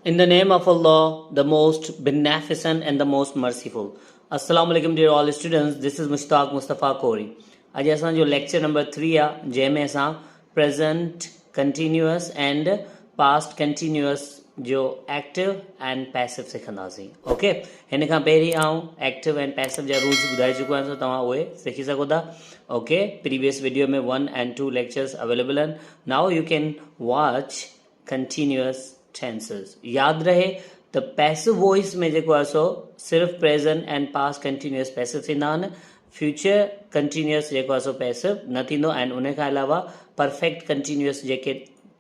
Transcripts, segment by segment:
In the name of Allah, the most beneficent and the most merciful. Assalamu alaikum dear all students. This is Mushtaq Mustafa Kori. आज असांजो lecture number 3 आहे जंहिंमें असां present continuous and past continuous जो active and passive सिखंदासीं. Okay, हिन खां पहिरीं आऊं एक्टिव एंड पैसिव जा रूल्स ॿुधाए चुको आहियां, तव्हां उहे सिखी सघो था. ओके, प्रीवियस वीडियो में 1 and 2 लेक्चर्स अवेलेबल आहिनि. Now U can watch continuous tenses. याद रहे त पैसिव वॉइस में जेको आहे सो सिर्फ़ present and past continuous passive थींदा आहिनि. फ्यूचर कंटिन्यूअस जेको आहे सो पैसिव न थींदो एंड उन खां अलावा परफेक्ट कंटिन्यूअस जेके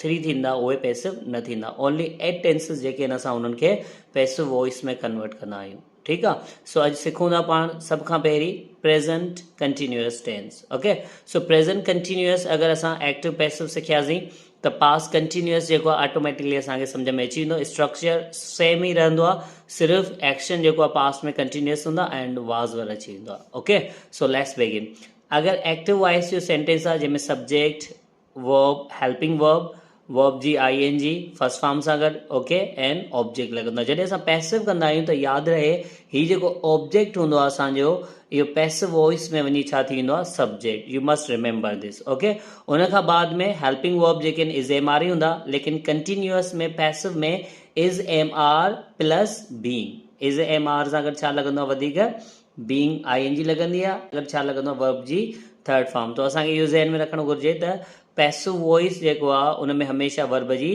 3 थींदा उहे पैसिव न थींदा. ओनली 8 टेंसेस जेके आहिनि असां उन्हनि खे पैसिव वॉइस में कन्वर्ट कंदा आहियूं. ठीकु आहे. सो अॼु सिखूं था पाण सभ खां पहिरीं प्रेज़ेंट कंटिन्यूअस टेंस. ओके, सो प्रेज़ेंट कंटिन्यूअस अगरि असां एक्टिव पैसिव सिखियासीं त पास्ट कंटिन्यूअस जेको आहे ऑटोमेटिकली असांखे सम्झ में अची वेंदो. स्ट्रक्चर सेम ई रहंदो आहे, सिर्फ़ु एक्शन जेको आहे पास्ट में कंटिन्यूअस हूंदा एंड वाज़ वर अची वेंदो आहे. Okay, so let's begin. अगरि एक्टिव वॉइस जो सेंटेंस आहे जंहिंमें सब्जेक्ट वर्ब हेल्पिंग वर्ब जी ING फर्स्ट फॉर्म सां गॾु. ओके, एंड ऑब्जेक्ट लॻंदो आहे. जॾहिं असां पैसिव कंदा आहियूं त यादि रहे हीउ जेको ऑब्जेक्ट हूंदो आहे असांजो, इहो पैसिव वॉइस में वञी छा थी वेंदो आहे, subject. U must remember this. Okay, उन खां बाद में हेल्पिंग वर्ब जेके आहिनि IS MR ई हूंदा, लेकिन कंटिन्यूअस में पैसिव में IS MR plus being. IS MR सां गॾु छा लॻंदो आहे वधीक, बीइंग ING लॻंदी आहे. अगरि छा लॻंदो आहे, वर्ब जी थर्ड फॉर्म. तो असांखे इहो ज़हन में रखणु घुरिजे त पैसिव वॉइस जेको आहे उन में हमेशह वर्ब जी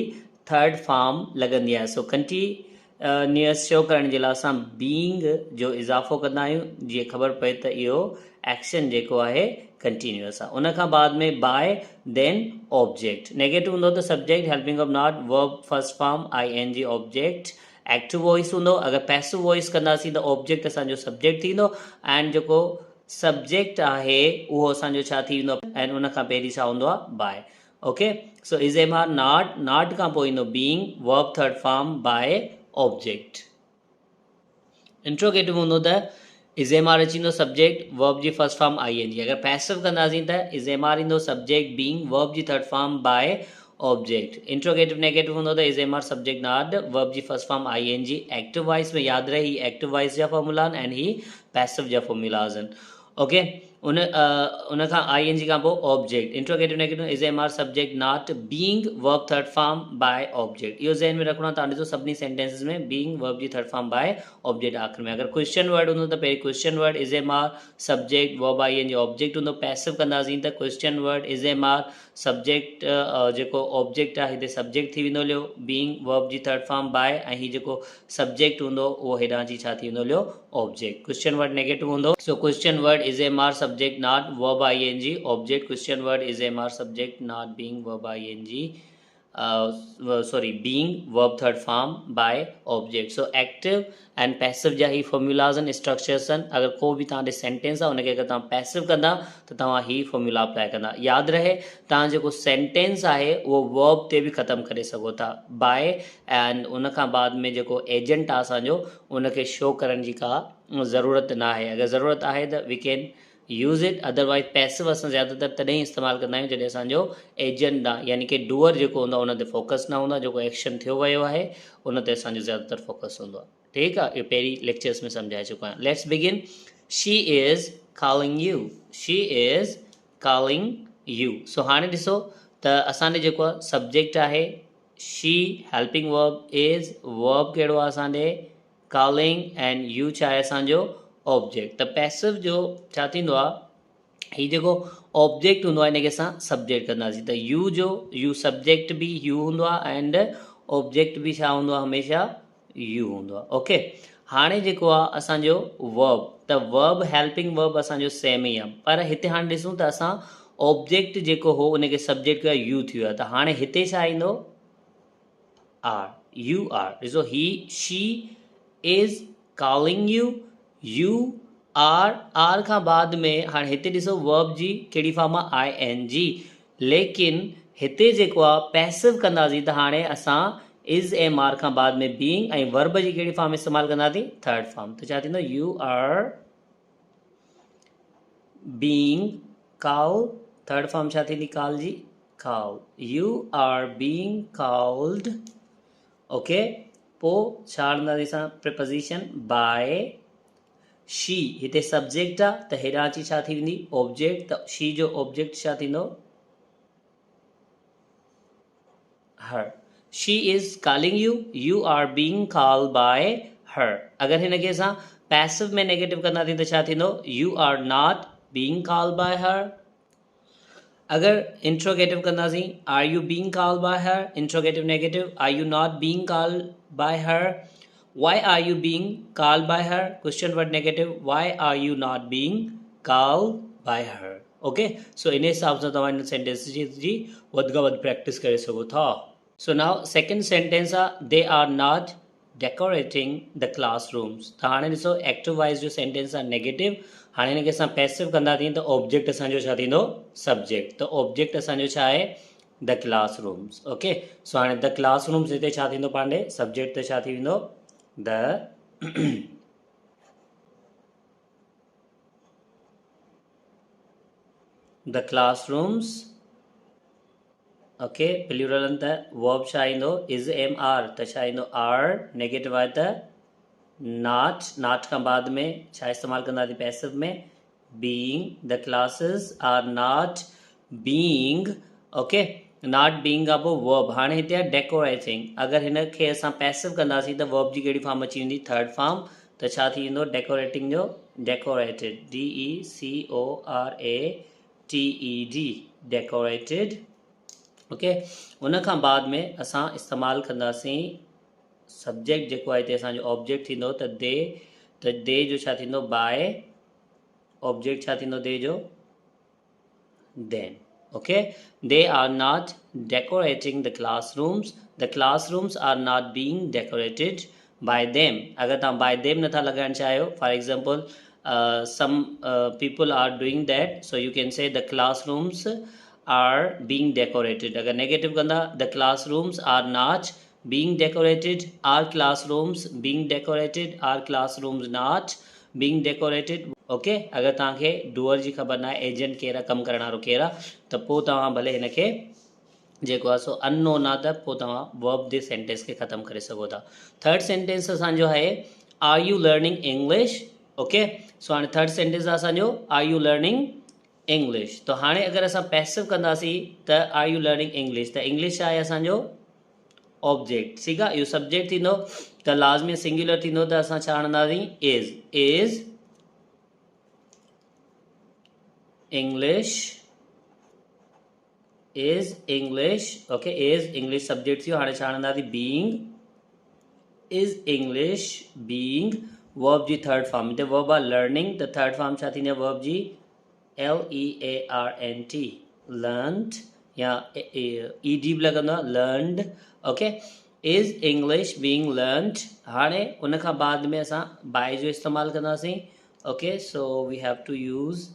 थर्ड फॉर्म लॻंदी आहे. सो कंटिन्यूअस शो करण जे लाइ असां बीइंग जो इज़ाफ़ो कंदा आहियूं, जीअं ख़बर पए त इहो एक्शन जेको आहे कंटिन्यूअस आहे. उन खां बाद में बाय देन ऑब्जेक्ट. नेगेटिव हूंदो त subject helping of not verb first form ING object. Active voice हूंदो. अगरि पैसिव वॉइस कंदासीं त ऑब्जेक्ट असांजो सब्जेक्ट थींदो एंड जेको सब्जेक्ट आहे उहो असांजो छा थी वेंदो एंड उन खां पहिरीं छा हूंदो आहे, by. Okay, so IS MR not खां पोइ ईंदो being verb third form by object. Interrogative हूंदो त IS MR अची वेंदो सब्जेक्ट वर्ब जी फर्स्ट फॉर्म ING. अगरि पैसिव कंदासीं त IS MR ईंदो सब्जेक्ट बीइंग वर्ब जी third form by object. Interrogative negative हूंदो त IS MR subject not verb जी first form ING. Active voice में यादि रहे ही एक्टिव वॉइस जा फॉर्मूला आहिनि एंड ही पैसिव जा फॉर्मूलाज़ आहिनि. ओके, उन खां ING खां पोइ object. Interrogative negative IS MR subject not being verb third form by object. इहो ज़हन में रखणो आहे. तव्हां ॾिसो सभिनी सेंटेंसेस में बीइंग वर्ब जी थर्ड फॉर्म बाय ऑब्जेक्ट आख़िर में. अगरि क्वेश्चन वर्ड हूंदो त पहिरीं question word IS MR subject verb ING object हूंदो. पैसिव कंदासीं त question word IS MR subject जेको ऑब्जेक्ट आहे हिते सब्जेक्ट थी वेंदो लियो बीइंग वर्ब जी थर्ड फॉर्म बाय, ऐं हीउ जेको सब्जेक्ट हूंदो उहो हेॾां जी छा थी वेंदो लियो, ऑब्जेक्ट. क्वेश्चन वर्ड नेगेटिव हूंदो. So question word IS MR subject not verb ING object. Question word IS MR subject not being verb ING being verb third form by object. So active and passive जा ही फॉर्मूलाज़ आहिनि, structures आहिनि. अगरि को बि तव्हां ॾे सेंटेंस आहे उनखे अगरि तव्हां पैसिव कंदा त तव्हां ही फॉर्मूला अप्लाई कंदा. यादि रहे तव्हां जेको सेंटेंस आहे उहो वर्ब ते बि ख़तमु करे सघो था बाय, एंड उन खां बाद में जेको एजेंट आहे असांजो उनखे शो करण जी का ज़रूरत न आहे. अगरि ज़रूरत आहे त we can use it. Otherwise passive असां ज़्यादातर तॾहिं इस्तेमालु कंदा आहियूं जॾहिं असांजो एजेंट आहे, यानी कि डूअर जेको हूंदो आहे उन ते फोकस न हूंदो आहे. जेको एक्शन थियो वियो आहे उन ते असांजो ज़्यादातर फोकस हूंदो आहे. ठीकु आहे, इहो पहिरीं लेक्चर्स में सम्झाए चुको आहियां. Let's begin. She is calling you. She is calling you. So हाणे ॾिसो त असांजो जेको आहे सब्जेक्ट आहे she, helping verb is, verb कहिड़ो आहे असांजे कॉलिंग, एंड यू छा आहे असांजो ऑब्जेक्ट. त पैसिव जो छा थींदो आहे, हीउ जेको ऑब्जेक्ट हूंदो आहे हिनखे असां सब्जेक्ट कंदासीं त यू जो यू सब्जेक्ट बि यू हूंदो आहे एंड ऑब्जेक्ट बि छा हूंदो आहे, हमेशह यू हूंदो आहे. ओके, हाणे जेको आहे असांजो वर्ब, त वर्ब हेल्पिंग वर्ब असांजो सेम ई आहे, पर हिते हाणे ॾिसूं त असां ऑब्जेक्ट जेको हो उनखे सब्जेक्ट कयो यू थी वियो आहे. त हाणे हिते छा ईंदो, आर, यू आर. ॾिसो ही she is calling you, you are खां बाद में हाणे हिते ॾिसो वर्ब जी कहिड़ी फॉर्म आहे ING, लेकिन हिते जेको आहे पैसिव कंदासीं त हाणे असां IS MR खां बाद में बीइंग ऐं वर्ब जी कहिड़ी फॉर्म इस्तेमालु कंदासीं, थर्ड फॉर्म. त छा थींदो, you are being called. Third form छा थींदी, कॉल जी, call. You are being called. Okay, पोइ छा आणंदासीं असां प्रिपोजिशन बाय शी हिते सब्जेक्ट आहे त हेॾां अची छा थी वेंदी ऑब्जेक्ट त शी जो ऑब्जेक्ट छा थींदो her she is calling you you are being called by her अगर हिनखे असां पैसिव में नेगेटिव कंदासीं त छा थींदो you are not being called by her अगर इंट्रोगेटिव कंदासीं are you being called by her interrogative negative are you not being called by her why are you being called by her question word negative why are you not being called by her okay so इन हिसाब सां तव्हां इन sentence जी वधि खां वधि practice करे सघो था so now second sentence आहे they are not decorating the classrooms त हाणे ॾिसो एक्टिव वाइज जो सेंटेंस आहे नेगेटिव हाणे हिनखे असां पैसिव कंदासीं त ऑब्जेक्ट असांजो छा थींदो सब्जेक्ट त ऑब्जेक्ट असांजो छा आहे द क्लासरूम्स ओके सो हाणे द क्लासरूम्स हिते छा थींदो पांडे सब्जेक्ट त छा थी वेंदो the the classrooms okay plural त वर्ब छा ईंदो इज एम आर त छा ईंदो आर नेगेटिव आहे त नॉट खां बाद में छा इस्तेमालु कंदासीं पैसिव में being the classes are not being okay not being खां पोइ वर्ब हाणे हिते आहे डेकोरेटिंग अगरि हिनखे असां पैसिव कंदासीं त वर्ब जी कहिड़ी फॉर्म अची वेंदी थर्ड फॉर्म त छा थी वेंदो डेकोरेटिंग जो डेकोरेटेड DECORATED decorated ओके उन खां बाद में असां इस्तेमालु कंदासीं सब्जेक्ट जेको आहे हिते असांजो ऑब्जेक्ट थींदो त दे जो छा थींदो बाय ऑब्जेक्ट छा थींदो दे जो then okay they are not decorating the classrooms are not being decorated by them अगर तव्हां बाय देम नथा लगाइण चाहियो for example some people are doing that so you can say the classrooms are being decorated अगर negative कंदा the classrooms are not being decorated are classrooms being decorated are classrooms not being decorated okay अगर तव्हांखे doer जी ख़बर न आहे agent केरु आहे कमु करण वारो केरु आहे त पोइ तव्हां भले हिनखे जेको आहे सो अननोन आहे त पोइ तव्हां वर्ब जे सेंटेंस खे ख़तमु करे सघो था थर्ड सेंटेंस असांजो आहे are you learning English okay so हाणे थर्ड सेंटेंस आहे असांजो आर यू लर्निंग इंग्लिश तो हाणे अगर असां पैसिव कंदासीं त आर यू लर्निंग इंग्लिश त इंग्लिश आहे असांजो ऑब्जेक्ट ठीकु आहे इहो सब्जेक्ट थींदो त लाज़मी सिंगुलर थींदो त असां छा आणंदासीं is English okay is English subject थियो हाणे छा आणंदासीं being is English being verb जी थर्ड फॉर्म हिते वर्ब आहे लर्निंग त थर्ड फॉर्म छा थींदी आहे वर्ब जी LEARNT learned या ED बि लॻंदो आहे learned okay is English being learned हाणे उन खां बाद में असां बाय जो इस्तेमालु कंदासीं okay so we have to use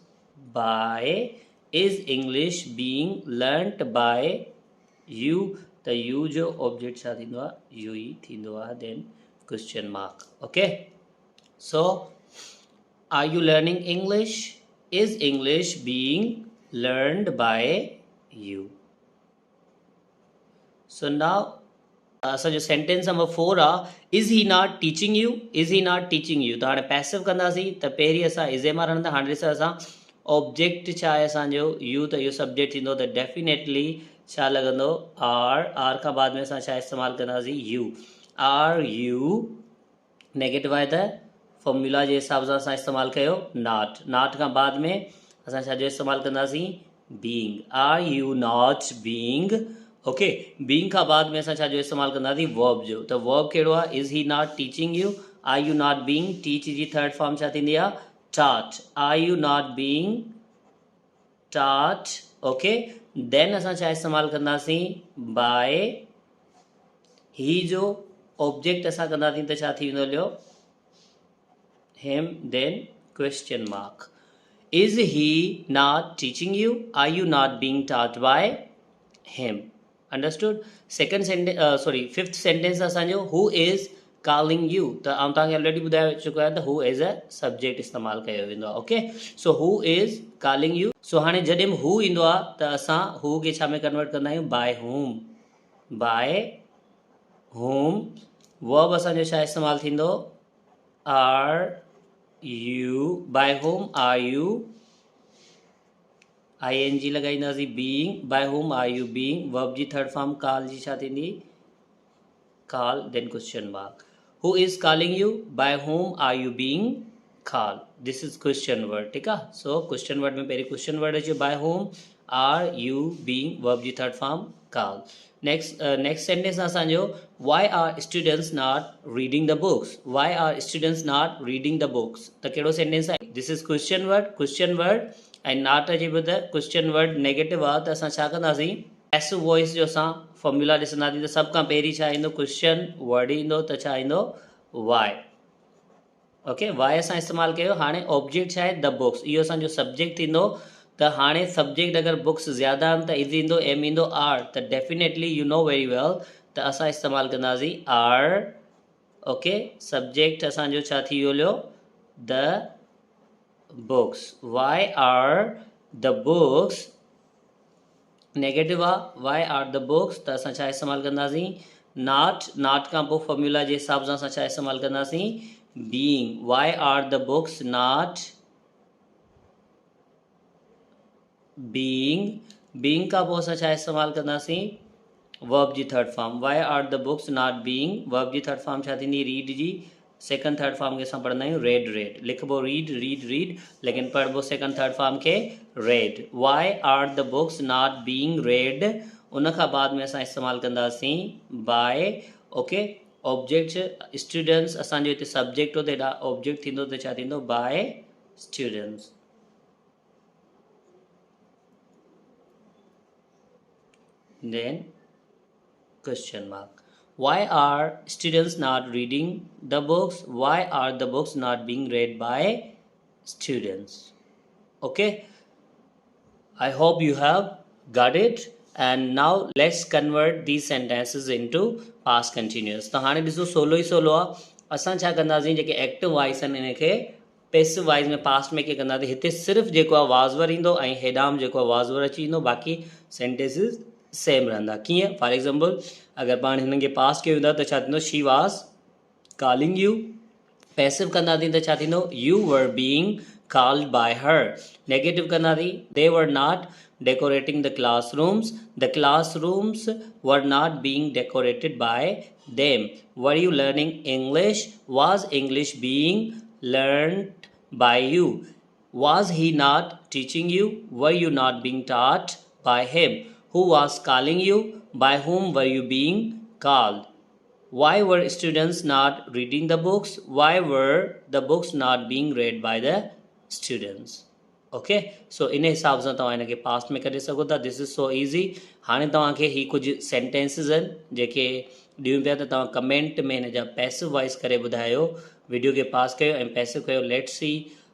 by is English being learned by you त यू जो ऑब्जेक्ट छा थींदो आहे यू ई थींदो आहे then question mark okay so are you learning English Is English being learned by you? So now, असांजो sentence number 4 आहे is he not teaching you is he not teaching you त हाणे पैसिव कंदासीं त पहिरीं असां इज़ एम आर हणंदा हाणे ॾिसो असां ऑब्जेक्ट छा आहे असांजो यू त इहो सब्जेक्ट थींदो त डेफिनेटली छा लॻंदो आर खां बाद में असां छा इस्तेमालु कंदासीं यू नेगेटिव आहे त फॉर्मूला जे हिसाब सां असां इस्तेमालु कयो नॉट खां बाद में असां छा जो इस्तेमालु कंदासीं being are you not being okay being खां बाद में असां छा जो इस्तेमालु कंदासीं वर्ब जो त वर्ब कहिड़ो आहे is he not teaching you are you not being teach जी थर्ड फॉर्म छा थींदी आहे taught are you not being taught okay then असां छा इस्तेमालु कंदासीं बाय ही जो ऑब्जेक्ट असां कंदासीं त छा थी वेंदो लियो him then question mark is he not teaching you are you not being taught by him understood second sentence fifth sentence asanjo who is calling you त आउं तव्हांखे ऑलरेडी ॿुधाए चुको आहियां त who is a subject इस्तेमालु कयो वेंदो आहे okay so who is calling you सो हाणे जॾहिं who ईंदो आहे त असां who खे छा में कन्वर्ट कंदा आहियूं by whom वर्ब असांजो छा इस्तेमालु थींदो are you by whom are you ING लगाईंदासीं being by whom are you being verb जी थर्ड फॉर्म कॉल जी छा थींदी call then question mark who is calling you by whom are you being called this is question word ठीक है so question word में पहले question word है by whom are you being verb ji third form called next sentence असांजो why are students not reading the books why are students not reading the books त कहिड़ो sentence आहे this is question word ऐं not जे ॿुधाए question word negative आहे त असां छा कंदासीं पैसिव वॉइस जो असां फॉर्मूला ॾिसंदासीं त सभ खां पहिरीं छा ईंदो क्वेश्चन वर्ड ईंदो त छा ईंदो वाई ओके वाई असां इस्तेमालु कयो हाणे ऑब्जेक्ट छा आहे द बुक्स इहो असांजो सब्जेक्ट थींदो त हाणे सब्जेक्ट अगरि बुक्स ज़्यादा आहिनि त इज़ ईंदो एम ईंदो आर त डेफिनेटली यू नो वेरी वेल त असां इस्तेमालु कंदासीं आर ओके सब्जेक्ट असांजो छा थी वियो the books why are the books negative आहे वाई आर द बुक्स त असां छा इस्तेमालु कंदासीं नॉट खां पोइ फॉर्मूला जे हिसाब सां असां छा इस्तेमालु कंदासीं being why are the books not being खां पोइ असां छा इस्तेमालु कंदासीं वर्ब जी third form why are the books not being verb जी थर्ड फॉर्म छा थींदी रीड जी सेकंड थर्ड फॉर्म खे असां पढ़ंदा आहियूं रेड लिखबो रीड लेकिन पढ़बो सेकंड थर्ड फॉर्म खे read why are the books not being read उन खां बाद में असां इस्तेमालु कंदासीं बाय ओके ऑब्जेक्ट स्टूडेंट्स असांजो हिते सब्जेक्ट हो त हेॾा ऑब्जेक्ट थींदो त छा थींदो by students then question mark why are students not reading the books why are the books not being read by students okay I hope you have got it and now let's convert these sentences into past continuous त हाणे ॾिसो solo ई solo आहे असां छा कंदासीं जेके active voice आहिनि इन खे पैसिव वॉइस में पास्ट में कीअं कंदासीं हिते सिर्फ़ु जेको आहे वाज़वर ईंदो ऐं हेॾां जेको आहे वाज़वर अची वेंदो बाक़ी सेंटेंसिस सेम रहंदा कीअं फॉर एग्ज़ाम्पल अगरि पाण हिननि खे पास्ट कयूं था त छा थींदो she was calling you passive कंदासीं त छा थींदो you were being called by her negative कंदासीं they were not decorating the classrooms were not being decorated by them were you learning English was English being learned by you was he not teaching you were you not being taught by him who was calling you by whom were you being called why were students not reading the books why were the books not being read by the students okay so इन हिसाब सां तव्हां हिनखे past में करे सघो था this is so easy हाणे तव्हांखे ही कुझु सेंटेंसिस आहिनि जेके ॾियूं पिया त तव्हां कमेंट में हिन जा पैसिव वॉइस करे ॿुधायो वीडियो खे पास कयो ऐं पैसिव कयो let's see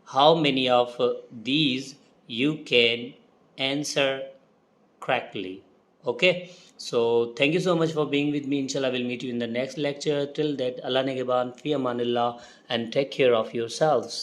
how many of these U can answer correctly okay so thank you so much for being with me inshallah we'll meet you in the next lecture till that Allah negeban fi amanillah and take care of yourselves